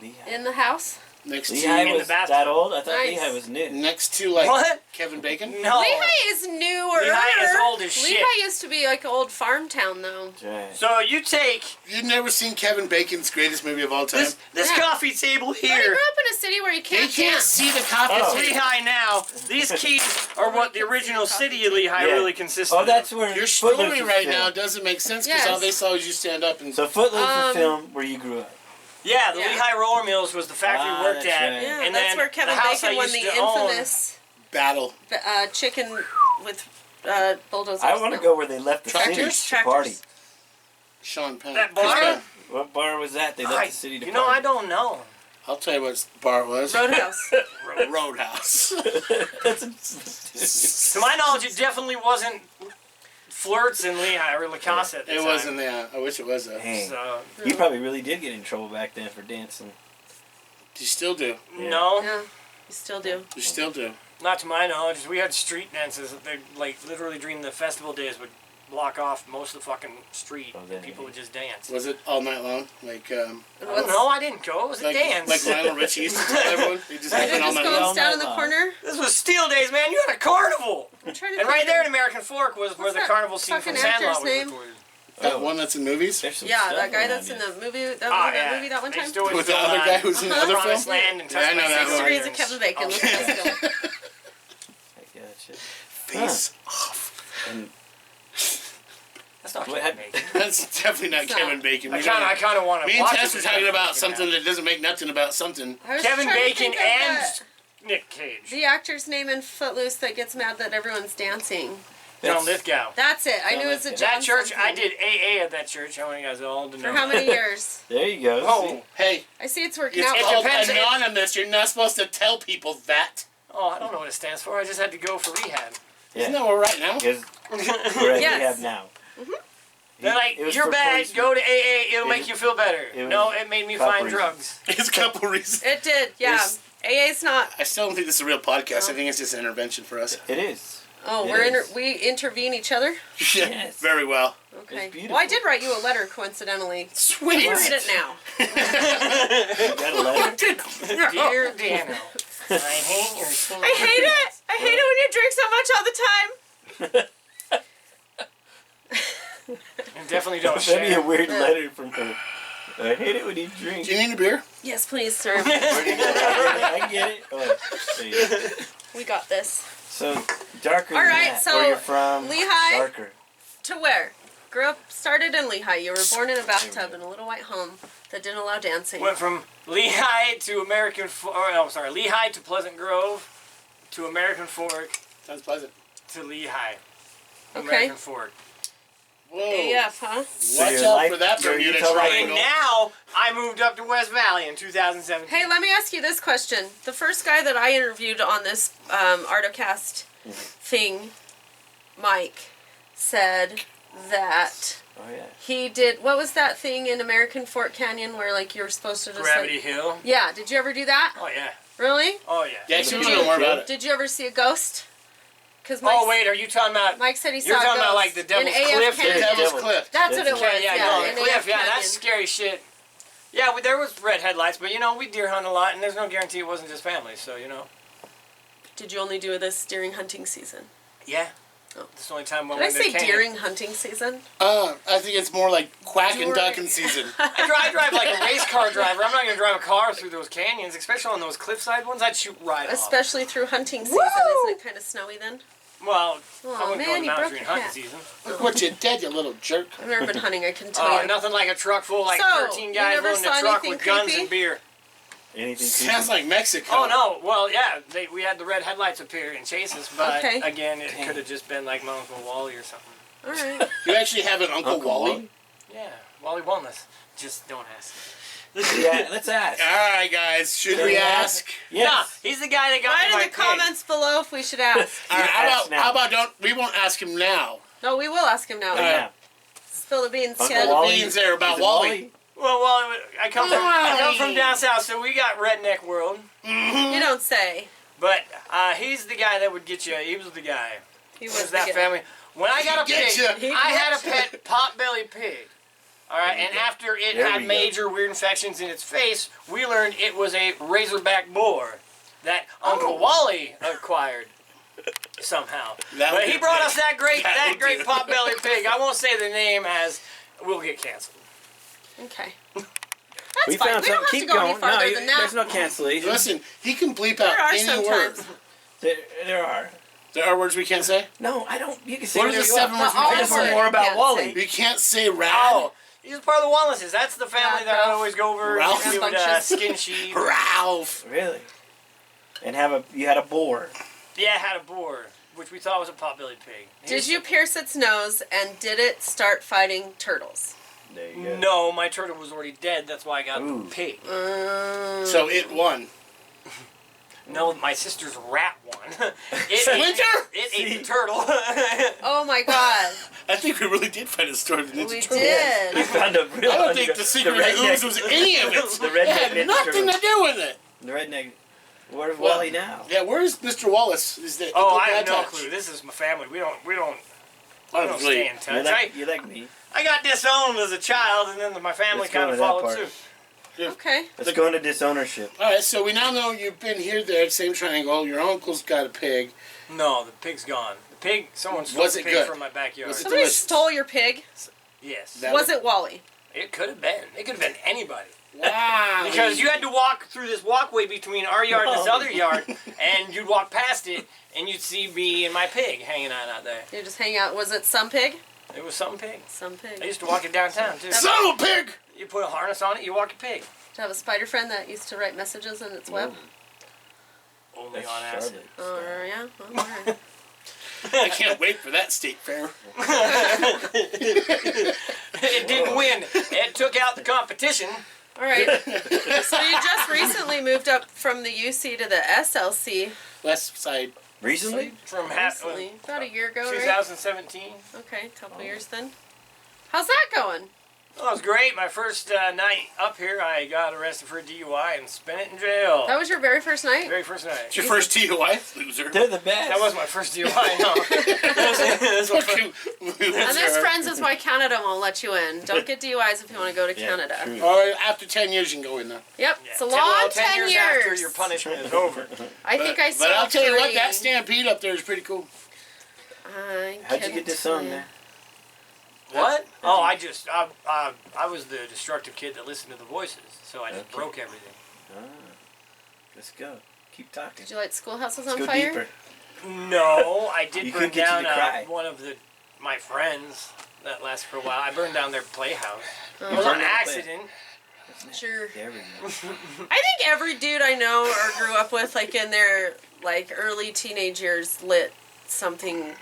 Lehigh. In the house. Next Lehigh in the was bathtub. that old? I thought Nice. Lehigh was new. next to like What? Kevin Bacon. No. Lehigh is newer. Lehigh is old as shit. Lehigh used to be like an old farm town, though. That's right. So you take You've never seen Kevin Bacon's greatest movie of all time. this Yeah. coffee table Well, you here. grew up in a city where you They can't can't dance. see the coffee. It's Oh. table. Lehigh now. These keys are what the original city of Lehigh Yeah. really consisted Oh, that's of. where Your Footloose story was right filmed. now doesn't make sense because Yes. all they saw was you stand up and. So Footloose was Um, filmed where you grew up. Yeah, the Yeah. Lehigh Roller Mills was the factory we worked that's at. right. Yeah, And that's then where Kevin the house Bacon I won used the to own- infamous battle. chicken with bulldozers. I want to go where they left the Tractors? city to party. Sean Penn. That Chris bar? Penn. What bar was that? They left the city to You know, I party. don't know. I'll tell you what bar it was. Roadhouse. Roadhouse. That's To my knowledge, it definitely wasn't Flirts in Lehigh or La Casa at the It time. wasn't there. I wish it was though. Dang. So, You probably really did get in trouble back then for dancing. You still do. Yeah. no, Yeah, you still do. You still do. not to my knowledge. We had street dances. They like literally during the festival days would block off most of the fucking street, Oh, and then- people would just dance. Was it all night long? Like I don't know. I didn't go. It was a like, dance. like Lionel Richie used to tell everyone. He just Did happened it all just night go long. all down in night the long. corner? This was Steel Days, man. You had a carnival. I'm trying to And think right of- there in American Fork was where What's the that carnival scene from fucking Sandlot actor's was name? recorded. That one that's in movies? There's some Yeah, stuff that guy around that's here. in the movie. That Ah, was in that yeah. movie that one They time. used to always With the film other that. guy who's in the other Promised film? Land and Yeah, I know that Touch My one. History is a Kevin Bacon. Oh, Let's yeah. go. I gotcha. Face off. And That's not What Kevin happened? Bacon. That's definitely not It's Kevin not. Bacon. I kind of want to Me and watch Tess it were with talking Kevin about Bacon something now. that doesn't make nothing about something. I was Kevin trying to Bacon think of and Nick Cage. the actor's name in Footloose that gets mad that everyone's dancing. John That's- Lithgow. That's it. I John knew it was a Lithgow. John That church, I something. did AA at that church. I want you guys all to know. For how many years? there you go. Oh, Hey, I see it's working it's out. called depends. anonymous. You're not supposed to tell people that. oh, I don't know what it stands for. I just had to go for rehab. Yeah. Isn't that where we're right now? Because we're at Yes. rehab now. They're like, It was you're for bad, police- go to AA, it'll It make was- you feel better. it No, was it made me couple find reasons. drugs. It's a couple reasons. It did, yeah. There's- AA's not. I still don't think this is a real podcast. I think it's just an intervention for us. It is. Oh, It is. we intervene each other. Yes. Very well. Okay. It's beautiful. Well, I did write you a letter, coincidentally. Sweet. You read it now. You got a letter. Dear Daniel, I hate your son. I hate it. I hate it when you drink so much all the time. And definitely don't That'd be a share. weird letter from her. I hate it when you drink. Do you need a beer? Yes, please, sir. Where do you get it? I get it. Oh, there you go. We got this. So darker. All than right, that. so where you're from. Lehigh? Darker. To where? Grew up, started in Lehigh. You were born in a bathtub in a little white home that didn't allow dancing. Went from Lehigh to American Fork, Lehigh to Pleasant Grove, to American Fork, Sounds pleasant. to Lehigh. Okay. American Fork. Whoa. AF, huh? Watch your out life- for that your Bermuda Utah life- And Triangle. now, I moved up to West Valley in 2017. Hey, let me ask you this question. The first guy that I interviewed on this Artocast thing, Mike, said that Oh yeah. he did, what was that thing in American Fork Canyon where like you were supposed to just Gravity like, Hill. yeah, did you ever do that? Oh, yeah. Really? Oh, yeah. Yeah, actually, Did we you- know more about it. Did you ever see a ghost? Because Oh, wait, are you talking about... Mike said he saw You're a talking about, ghost like, the Devil's in AF Cliff? Canyon. Devil's Devil. Cliff. That's what it was. Okay, yeah, no, in the AF cliff, yeah, Canyon. that's scary shit. Yeah, there was red headlights, but, we deer hunt a lot, and there's no guarantee it wasn't just family, so, did you only do this during hunting season? Yeah. Oh. That's the only time when Did I we're in say the canyon. during hunting season? I think it's more like quack and During- ducking season. I drive like a race car driver. I'm not going to drive a car through those canyons, especially on those cliffside ones. I'd shoot right off. Especially through hunting season. Isn't it kind of snowy then? Well, Oh, I wouldn't man, go to you mountains broke during your hunting hat. season. Look what you did, you little jerk. I've never been hunting, I can tell Oh, you. nothing like a truck full, like So, 13 you guys never loading saw a truck anything with guns creepy? and beer. Anything? Sounds like Mexico. Oh no! Well, yeah, we had the red headlights up here and chase us, but Okay. again, it could have just been like my Uncle Wally or something. Alright. You actually have an Uncle Wally? Yeah, Wally Wellness. Just don't ask. Yeah, let's ask. All right, guys. Should we ask? Yes. No, he's the guy that got Write me in my the pig. comments below if we should ask. All right. ask now. How about don't? We won't ask him now. No, we will ask him now. Yeah. Spill the beans, Uncle kid. Wally. Beans there about Is it Wally. Well, I come from down south, so we got redneck world. You don't say. But he's the guy that would get you. He was the guy. He Was was that the family? When I got a Get pig, ya. He I had gets a pet pot-bellied pig. All right, and after it There we had go. major weird infections in its face, we learned it was a razorback boar that Uncle Wally acquired somehow. That But would he do brought it. us that great That would do it. pot-bellied pig. I won't say the name as we'll get canceled. Okay. We That's fine. found We don't something. have to Keep go any going. farther No, than that. there's no cancellation. Listen, he can bleep There out are any word. sometimes. There are. There are words we can't say. No, I don't. You can say What are whatever the you want. 7 words we Well, I can't just want say? more about Can't Wally. say. We can't say rad. Oh, he's part of the Wallaces. That's the family that I Ralph. always go over. Ralph. We would Rambunctious. skin sheep. Ralph. Really? And you had a boar. Yeah, I had a boar, which we thought was a pot-bellied pig. Did you pierce its nose and did it start fighting turtles? There you go. No, my turtle was already dead. That's why I got Ooh. the pig. So it won. No, my sister's rat won. It Splinter? It ate the turtle. Oh my god. I think we really did find a story of the Ninja We Turtles. We did. found a real. I don't think the secret of the ooze was any of it. The It redneck had Ninja nothing Turtle. to do with it. The redneck. Where's Well, Wally now? Yeah, where's Mr. Wallace? Is the Oh, Uncle I have Bad no Touch? clue. This is my family. We don't Honestly, stay in touch. You like me. I got disowned as a child, and then my family Let's go kind of to that followed part. suit. Okay. Let's go into disownership. All right, so we now know you've been here, there, same triangle. Your uncle's got a pig. No, the pig's gone. The pig, someone stole Was the it pig good? from my backyard. Was it Somebody delicious? stole your pig. Yes. That Was it Wally? It could have been. It could have been anybody. Wow. Because you had to walk through this walkway between our yard and this other yard, and you'd walk past it, and you'd see me and my pig hanging out there. You just hang out. Was it some pig? It was some pig. Some I pig. used to walk it downtown, too. Son of a pig! You put a harness on it, you walk your pig. Did you have a spider friend that used to write messages in its web? Only That's on acid. Charlotte. Oh, yeah. Oh, alright. I can't wait for that state fair. It didn't win. It took out the competition. All right. So you just recently moved up from the UC to the SLC West side. Recently? From recently. About a year ago, right? 2017. Okay, a couple years then. How's that going? Well, it was great. My first night up here, I got arrested for a DUI and spent it in jail. That was your very first night? Very first night. It's your first DUI, loser. They're the best. That was my first DUI, no. That was my first- Fucking loser. And this, friends, is why Canada won't let you in. Don't get DUIs if you want to go to Yeah, Canada. true. Or after 10 years, you can go in there. Yep, Yeah, it's a 10 long well, 10 years after your punishment is over. I think I saw But I'll tell you what, 3. that stampede up there is pretty cool. I How'd you couldn't get this on tell there? What? Oh, I was the destructive kid that listened to the voices, so I just Okay. broke everything. Ah, let's go. Keep talking. Did you light schoolhouses Let's on go fire? deeper. No, I did You burn could get you down to cry. one of my friends that lasted for a while. I burned down their playhouse. It was burned an down the accident. Sure. There we go. I think every dude I know or grew up with, like in their like early teenage years, lit something.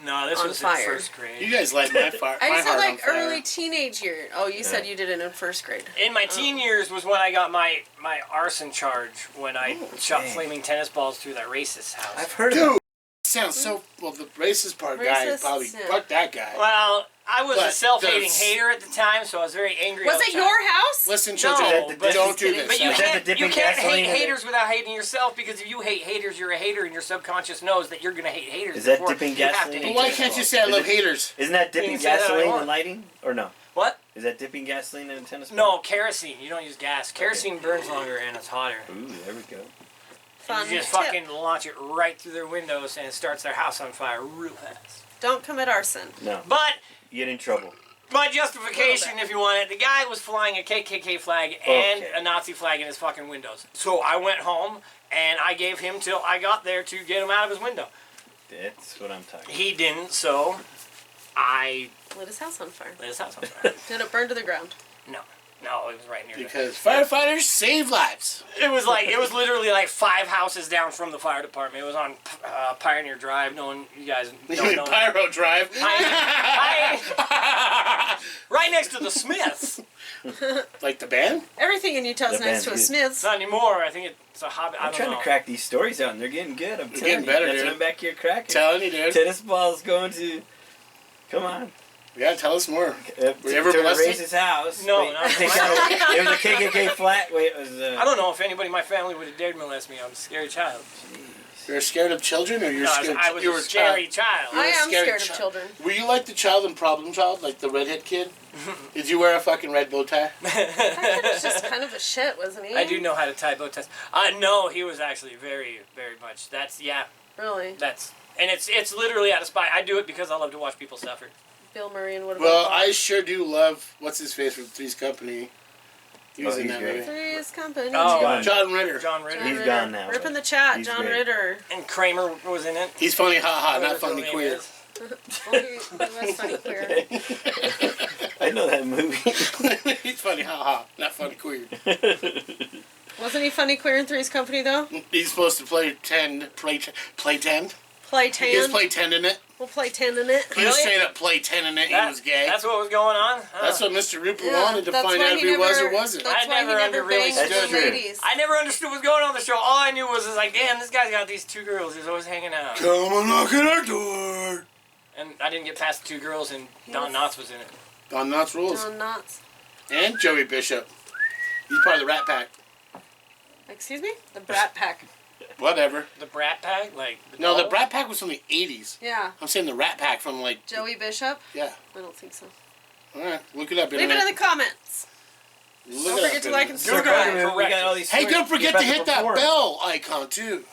No, this On was fire. in first grade. You guys light my fire. I my said heart like on fire. early teenage year. Oh, you said Yeah. you did it in first grade. In my teen years was when I got my arson charge when I shot dang. flaming tennis balls through that racist house. I've heard of Dude, sounds so. Well, the racist part guy Racist, probably. yeah. Fuck that guy. Well, I was But a self-hating does- hater at the time, so I was very angry. Was all the it time. your house? Listen, No, children, but- don't do this. But you Is that the can't dipping hate gasoline in it? haters without hating yourself, because if you hate haters, you're a hater, and your subconscious knows that you're gonna hate haters. Is that before dipping you have to gasoline? hate But why haters. can't you say I Is love it- haters? Isn't that You dipping can say that all you gasoline want. and lighting? Or no? What? Is that dipping gasoline in a tennis ball? No, kerosene. You don't use gas. Kerosene burns longer and it's hotter. Ooh, there we go. Fun You just tip. fucking launch it right through their windows and it starts their house on fire real fast. Don't commit arson. No. But You get in trouble. my justification, if you want it, the guy was flying a KKK flag and Okay. a Nazi flag in his fucking windows. So I went home and I gave him till I got there to get him out of his window. That's what I'm talking about. He didn't, so I Lit his house on fire. lit his house on fire. Did it burn to the ground? No, it was right near Because firefighters save lives. It was literally like 5 houses down from the fire department. It was on Pioneer Drive. You guys don't know that. Pyro Drive. Right next to the Smiths. Like the band? Everything in Utah's The next to a band's Smith's. Not anymore. I think it's a hobby. I I'm don't trying know. to crack these stories out, and they're getting good. I'm telling getting you. better, That's dude. what I'm back here cracking. Telling you, dude. Tennis balls going to. Come on. Yeah, tell us more. Were you ever to molested? Race's house. No, Wait, not take out it was a KKK flat. Wait, it was. I don't know if anybody in my family would have dared molest me. I'm a scary child. You're scared of children, or you're No, scared? I was you a were scary child. I am scared scared of child. children. Were you like the child in Problem Child, like the redhead kid? Did you wear a fucking red bow tie? That kid was just kind of a shit, wasn't he? I do know how to tie bow ties. No, he was actually very, very much. Really? And it's literally out of spite. I do it because I love to watch people suffer. Bill Murray and what about Well, Bob? I sure do love what's his face from Three's Company. He was in he's that great. movie. Three's Company. Oh, gone. John Ritter. John Ritter. John He's Ritter. gone now, Ripping but the chat, he's John great. Ritter. And Kramer was in it. He's funny, haha, not Whatever funny his name queer. is. Well, he was funny queer. I know that movie. He's funny, haha, not funny queer. Wasn't he funny queer in Three's Company, though? He's supposed to play 10. Play He just 10. played 10 in it. We'll play 10 in it. He just straight up played 10 in it. He was gay. That's what was going on? Huh. That's what Mr. Rupert Yeah, wanted to that's find why out if he he was never- or wasn't. That's I why he never never really banged That's the true. ladies. I never understood what was going on in the show. All I knew was like, damn, this guy's got these 2 girls. He's always hanging out. Come and knock at our door. And I didn't get past the 2 girls, and Don Knotts was in it. Don Knotts rules. John Knotts. And Joey Bishop. He's part of the Rat Pack. Excuse me? The Brat Pack. Whatever. The Brat Pack? Like, No, the doll? Rat Pack was from the 80s. Yeah. I'm saying the Rat Pack from like... Joey Bishop? Yeah. I don't think so. Alright, look it up. Leave it in the comments. Look Don't it up, forget to Internet. like and Sir subscribe. Bugaboo, we got all these Hey, stories. don't forget You're to about hit that perform. bell icon, too.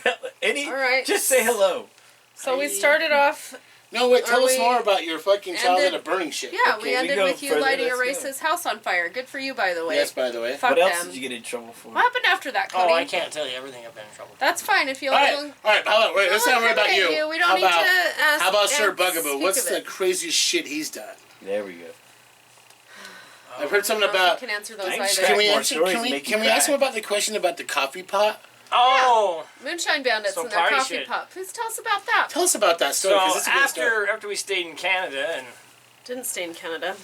All right. Just say hello. So we started off, No, wait, tell Are us we more about your fucking childhood ended- of burning shit. yeah, Okay, we we ended go with you further, lighting a let's go. racist house on fire. Good for you, by the way. Yes, by the way. Fuck What else them. did you get in trouble for? What happened after that, Cody? Oh, I can't tell you everything I've been in trouble for. That's fine if you Alright, all alright, wait, let's Don't not worry about incriminate you. you. We don't how need about, to ask- How about Sir and Bugaboo? speak What's of the it. craziest shit he's done? There we go. I've heard something I don't know about... if you can answer those Thanks, either. Can we More answer? stories Can we, make you can we cry. ask him about the question about the coffee pot? Oh! Moonshine Bandits So and their party coffee shit. pot. Please tell us about that. Tell us about that story, So because it's a good story. after we stayed in Canada, and Didn't stay in Canada.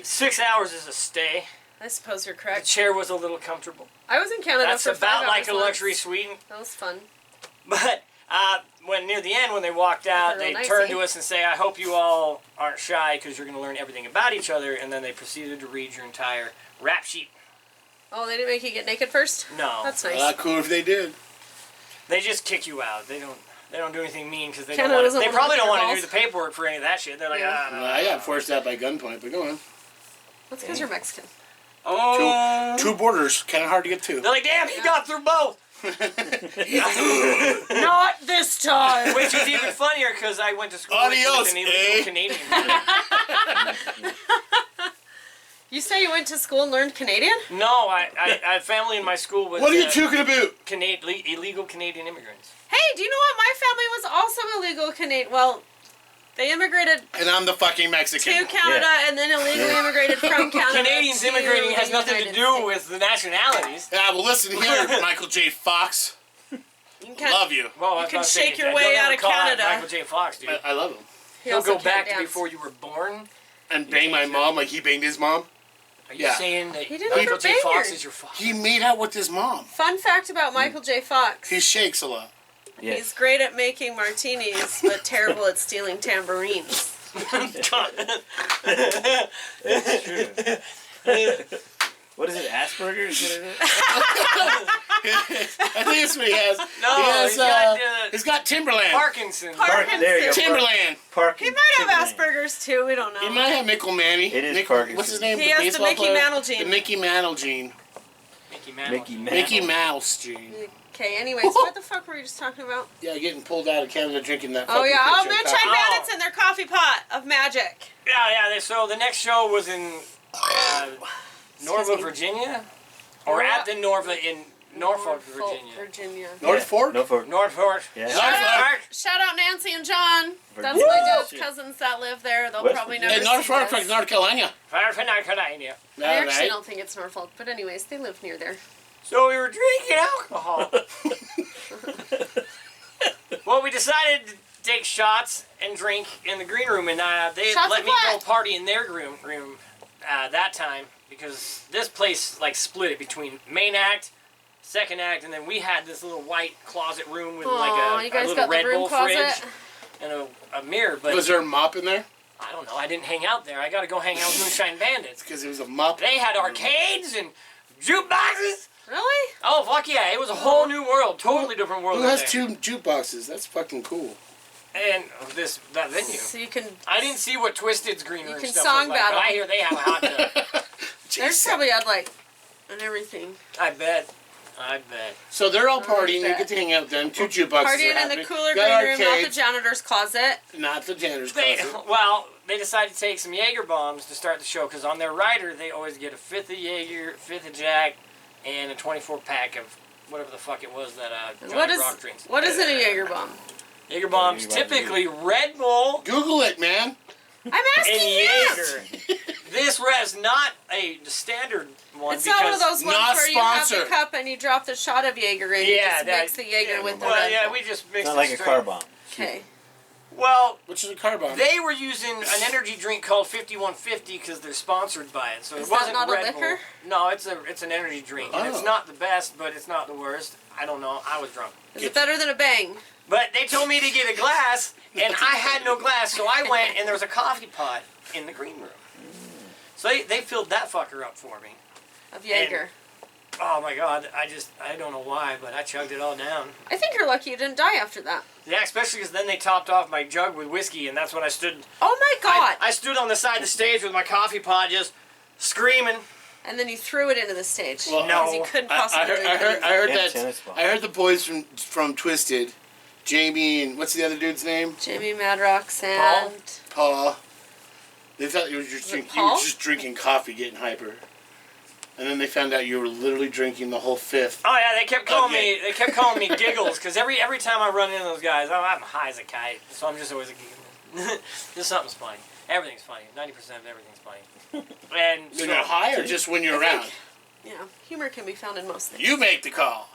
6 hours is a stay, I suppose you're the correct. chair was a little comfortable. I was in Canada That's for 5 about like hours a luxury once. suite. That was fun. But when near the end, when they walked out, They're they real turned nicey. to us and say, "I hope you all aren't shy because you're going to learn everything about each other." And then they proceeded to read your entire rap sheet. Oh, they didn't make you get naked first? No, That's A nice. lot cool if they did. they just kick you out. They don't do anything mean because they Canada don't want. doesn't They wanna probably look don't at your want to do balls. the paperwork for any of that shit. They're like, Yeah. no. Well, I got forced out by gunpoint, but go on. That's because you're Mexican. Oh, Two borders, kind of hard to get to. they're like, damn, he got through both. Not this time! Which is even funnier because I went to school Adios, with an illegal eh? Canadian. You say you went to school and learned Canadian? No, I had family in my school with What are you talking about? illegal Canadian immigrants. Hey, do you know what? My family was also illegal Canadian. Well, they immigrated And I'm the fucking Mexican. to Canada and then illegally immigrated from Canada. Canadians to immigrating has the nothing to United do States. with the nationalities. Yeah, well, listen here, Michael J. Fox. You can Love you. Well, I was You can gonna say, shake your don't way ever out of call out Canada. Michael J. Fox, dude. I love him. He He'll also go back can't to dance. before you were born. And bang my mom like he banged his mom. Are you Yeah. saying that He didn't Michael ever J. bang Fox her. is your father? He made out with his mom. Fun fact about Michael J. Fox. He shakes a lot. Yes. He's great at making martinis, but terrible at stealing tambourines. That's true. What is it? Asperger's? What is it? I think that's what he has. No, he has, he's got he's got Timberland. Parkinson's. Parkinson's. There you go. Timberland. He might have Asperger's too. We don't know. He might have Mickle Manny. It is Parkinson's. What's his name? He has the baseball Mickey player? Mantle gene. The Mickey Mantle gene. Mickey Mantle. Mickey Mantle. Mickey Mouse gene. Okay, anyways, what the fuck were you just talking about? Yeah, getting pulled out of Canada drinking that. Oh, yeah. Oh, Moonshine Moonshine Bandits and their coffee pot of magic. Yeah. So the next show was in Norfolk, Virginia, or at the Norva in Norfolk, Virginia. North Fork? Norfolk. Norfolk. Yeah. Shout out Nancy and John. That's Woo! my dad's cousins that live there. They'll West probably Virginia. never Hey, North see Fork, this. North Carolina. North Carolina. I All actually right. don't think it's Norfolk, but anyways, they live near there. So we were drinking alcohol. Well, we decided to take shots and drink in the green room, and they Shots let of me what? go party in their room that time because this place like split it between main act, second act, and then we had this little white closet room with Aw, like you a guys little got the Red broom Bull closet? fridge and a mirror. But Was there a mop in there? I don't know. I didn't hang out there. I got to go hang out with Moonshine Bandits. Because it was a mop. They had arcades and jukeboxes. Really? Oh fuck yeah! It was a whole new world, totally different world. Who in has there. two jukeboxes? That's fucking cool. And that venue. So you can. I didn't see what Twisted's green room can stuff song was like, battle. but I hear they have a hot tub. There's probably had like and everything. I bet. So they're all partying. You bet. get to hang out with them. Two jukeboxes. Partying are in the happening. cooler Got green room, not the arcades, janitor's closet. not the janitor's They closet. they decided to take some Jaeger bombs to start the show because on their rider they always get a fifth of Jaeger, fifth of Jack, and a 24 pack of whatever the fuck it was that Johnny Rock drinks. What is in a Jaeger bomb? Jaeger bombs, typically Red Bull Google it, man. I'm asking and you. Jaeger. This was not a standard one. It's not one of those ones not where you have the sponsored. cup and you drop the shot of Jaeger and you just mix the Jaeger with the Well, Red yeah, Bull. we just It's mixed not it like a straight. car bomb. Okay. Well, Which is a car bomb. they were using an energy drink called 5150 because they're sponsored by it. So Is it that wasn't not a Red liquor? Bull. No, it's an energy drink. And it's Oh. not the best, but it's not the worst. I don't know. I was drunk. Is it better than a bang? But they told me to get a glass, and I had no glass, so I went, and there was a coffee pot in the green room. So they filled that fucker up for me. Of Jaeger. Oh my god, I don't know why, but I chugged it all down. I think you're lucky you didn't die after that. Yeah, especially because then they topped off my jug with whiskey, and that's when I stood. Oh my god! I stood on the side of the stage with my coffee pot just screaming. And then you threw it into the stage. Well, Because no. you couldn't I possibly heard, drink I heard, it. I heard And that. tennis ball. I heard the boys from Twisted, Jamie and what's the other dude's name? Jamie Madrox and... Paul. They thought you were just Was it drinking. You were Paul? just drinking coffee, getting hyper. And then they found out you were literally drinking the whole fifth. Oh yeah, they kept calling Okay. me. They kept calling me Giggles because every time I run into those guys, I'm high as a kite. So I'm just always a giggle. Just something's funny. Everything's funny. 90% of everything's funny. And When you're high or just when you're around? Yeah, humor can be found in most things. You make the call.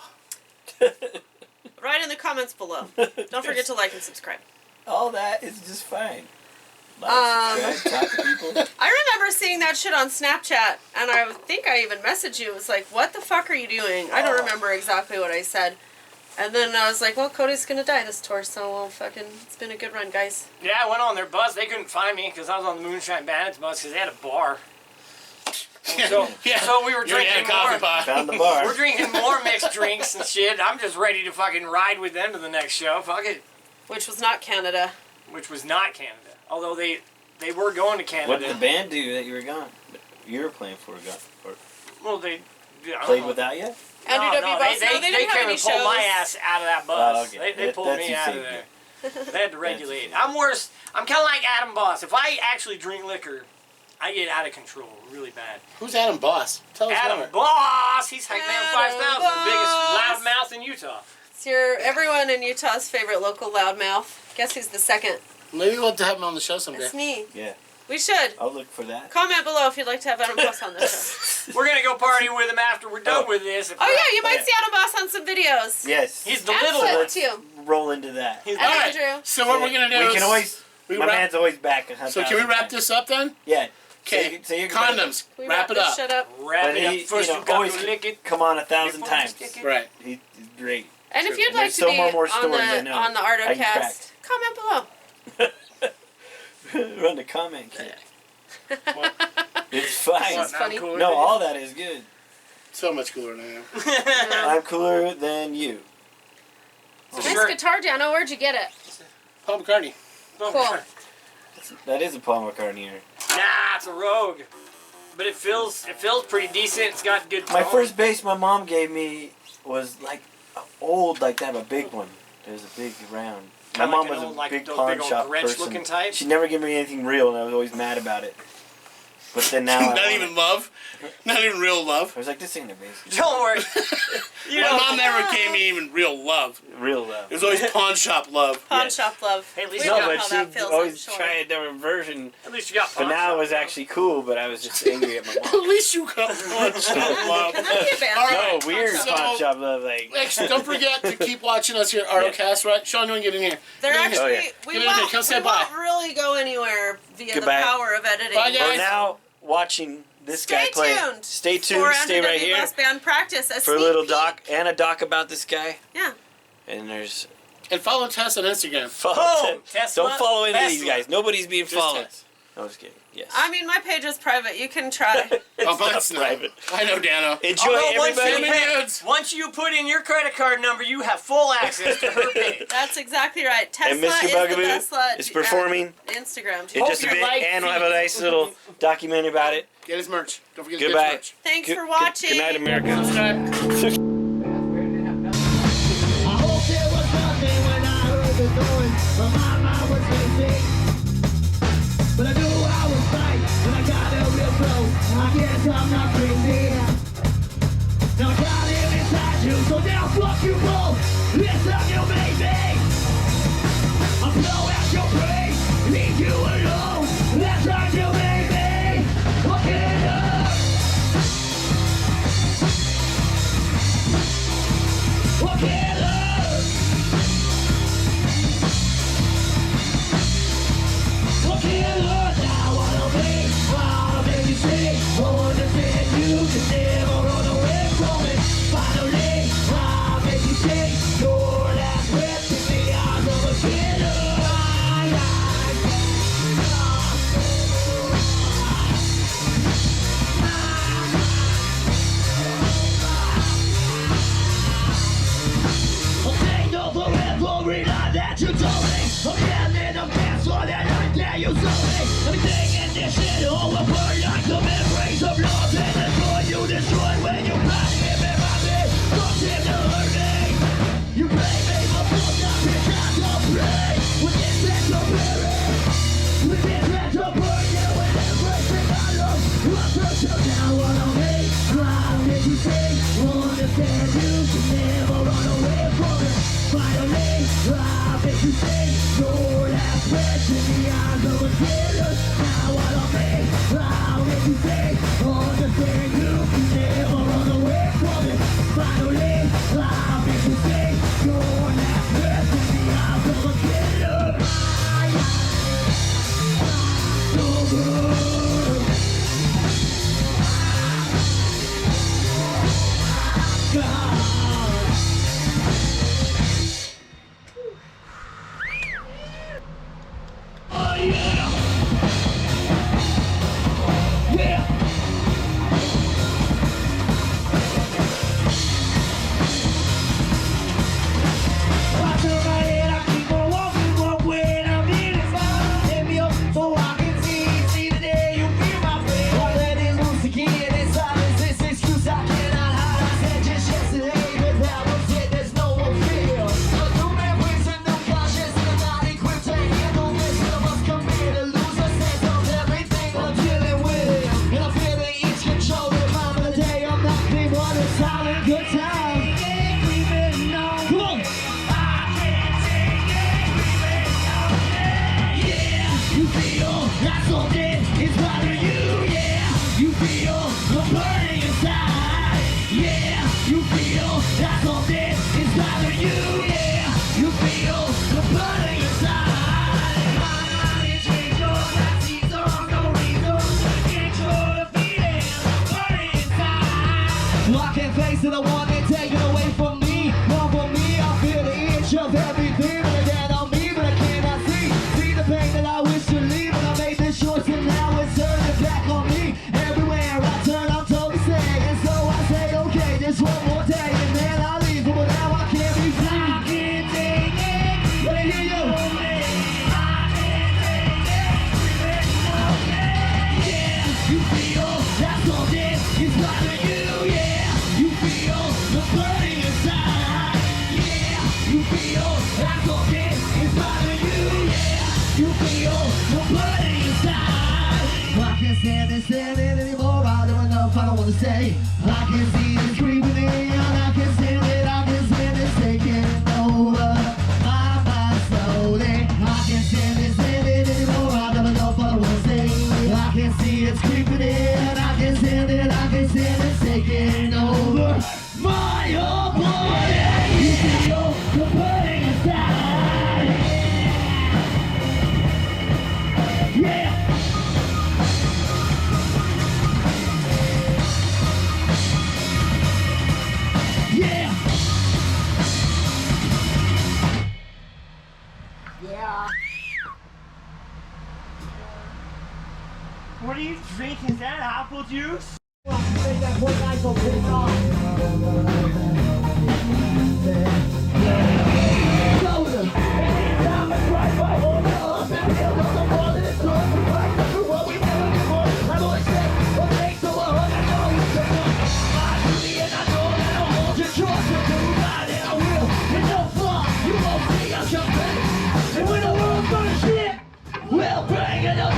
Write in the comments below. Don't forget to like and subscribe. All that is just fine. Like, subscribe, talk to people. I remember seeing that shit on Snapchat, and I think I even messaged you. It was like, what the fuck are you doing? I don't remember exactly what I said. And then I was like, well, Cody's gonna die this tour, so well, fucking, it's been a good run, guys. yeah, I went on their bus. They couldn't find me because I was on the Moonshine Bandits bus because they had a bar. So, so we were You're in drinking a coffee more. pot. Found the bar. We're drinking more mixed drinks and shit. I'm just ready to fucking ride with them to the next show. Fuck it. Which was not Canada. Which was not Canada. Although they were going to Canada. What did the band do that you were gone? You were playing for or Well, they I don't played know. without you? Andrew W. Bus, they no, they didn't came have any and pulled shows. my ass out of that bus. Oh, okay. They pulled That's me your out of safety. there. They had to regulate. I'm worse. I'm kind of like Adam Boss. If I actually drink liquor, I get out of control really bad. Who's Adam Boss? Tell us Adam more. Boss! He's Hype Man Adam 5000, the biggest Boss. loudmouth in Utah. It's everyone in Utah's favorite local loudmouth. Guess who's the second? Maybe we'll have to have him on the show someday. It's me. Yeah. We should. I'll look for that. Comment below if you'd like to have Adam Boss on the show. We're gonna go party with him after we're done with this. Oh yeah, you might see Adam Boss on some videos. Yes. He's the And little Flip, one. too. Roll into that. He's And All right. Andrew. So what we're gonna do We is can always. we My wrap- man's always back. So can we wrap this up then? Yeah. Okay. So you can Condoms. Can we Wrap it this up. shit up? Wrap But it up. he, First you you know, got always to lick it. come on 1,000 Before you times. stick it. Right. He's great. And if you'd And like there's to so be more on stories I the know. on the I can Artocast, comment below. Run the comment kit. What? It's fine. That's funny. I'm cool with No, it. all that is good. So much cooler than I am. I'm cooler than you. Nice Sure. guitar, Dano. Where'd you get it? Paul McCartney. Cool. That is a Paul McCartney here. Nah, it's a Rogue. But it feels pretty decent. It's got good My tone. first bass my mom gave me was like old like that, a big one. There's a big round. My Kinda mom like an was old, a like big those pawn big old shop Grinch person. looking type? She never gave me anything real, and I was always mad about it. But then now Not even love? Not even real love? I was like, this ain't a basic. Don't worry. You My know, mom never gave me even real love. Real love. It was always pawn shop love. Pawn Yes. shop love. Hey, at least we you know got- No, but how she that feels, always I'm sure. tried a different version. at least you got But pawn now shop, it was though. actually cool, but I was just angry at my At mom. least you got pawn shop love. That'd be a band. All No, right. weird So- pawn shop love. Like, Next, don't forget to keep watching us here at Artocast, right? Sean, you want to get in here? They're Get in here. actually, yeah. we Get in here, come say won't bye. really go anywhere via Goodbye. the power of editing. Bye, guys. we're now watching this Stay guy play. tuned. Stay For tuned. Stay Andrew right W. here Boss Band practice. for a little doc and a doc about this guy. Yeah. And there's And follow Tess on Instagram. follow. Boom! Tesla, Don't follow any of these Tesla. guys. Nobody's being Just followed. Tess. I was kidding. Yes. I mean, my page is private. You can try. Oh, not mine's not. private. I know, Dano. Enjoy Although once everybody. you pay- Nudes. Once you put in your credit card number, you have full access to her page. That's exactly right. Tesla And Mr. is Bugaboo the Tesla is performing Instagram. in just a Hope you bit, like and we'll have a these. nice little documentary about it. Get his merch. Don't forget to get Goodbye. his merch. Thanks Good- for watching. Good night, America. Subscribe. I hope there was nothing when I heard the noise, but my mind was racing. But I knew I was right when I got a real close. I guess I'm not crazy. Now I got him inside you, so now fuck you both. Listen, you made me. I'll blow out your brain, leave you alone. That's how you made me. Fuck it up. Fuck it up. Fuck it up. Now I'll make you see. Understand you can never run away from it. Finally, I'll make you see. Your last breath in the eyes of a killer. I'll take no for every lie that you told me. I'm getting the best for that night that you sold me. Everything in this shit all apart like the memories of love and the joy you destroyed when you tried to get me by me. Don't seem to hurt me. You blame me for fucked up because of play. With this mental bury. With this mental burn you and everything I love. What's up so now what I'll make? How did you say? Understand you can never run away from it. Finally, I'll make you say your last breath in the eyes of a killer. Now what I'll make? I'll make you say understand you can never run away from it. Finally, I'll make you say your last breath in the eyes of a killer. So good. God. Oh yeah! Yeah! I turn my head, I keep on walking one way, and I'm in inside. Let me up so I can see the day you be my friend. All that is loose again in silence, this excuse I cannot hide. I said just yesterday, but that was it, there's no more fear. A new man brings a new conscience, and I'm not equipped to handle this. Some of us come here to lose. feel the burning inside. I can't stand it anymore. I don't know if I don't wanna stay. I can see it creeping in. I can stand it taking over my mind slowly. I can't stand it anymore. I don't know if I don't wanna stay. I can see it's creeping in. I can stand it taking over my whole body. You feel the burning inside. Yeah. Yeah. What are you drinking? Is that apple juice? We'll bring it up.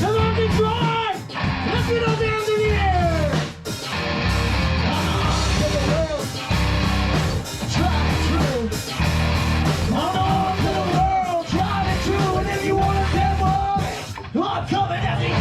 Come on, Detroit! Let's get on down to the air! I'm coming at the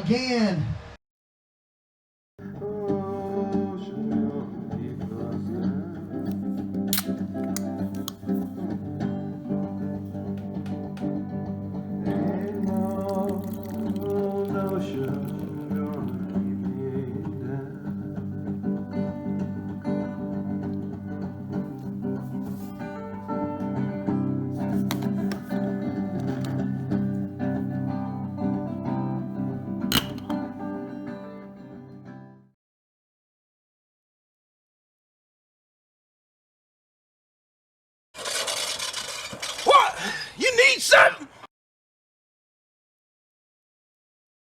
again. What? You need something?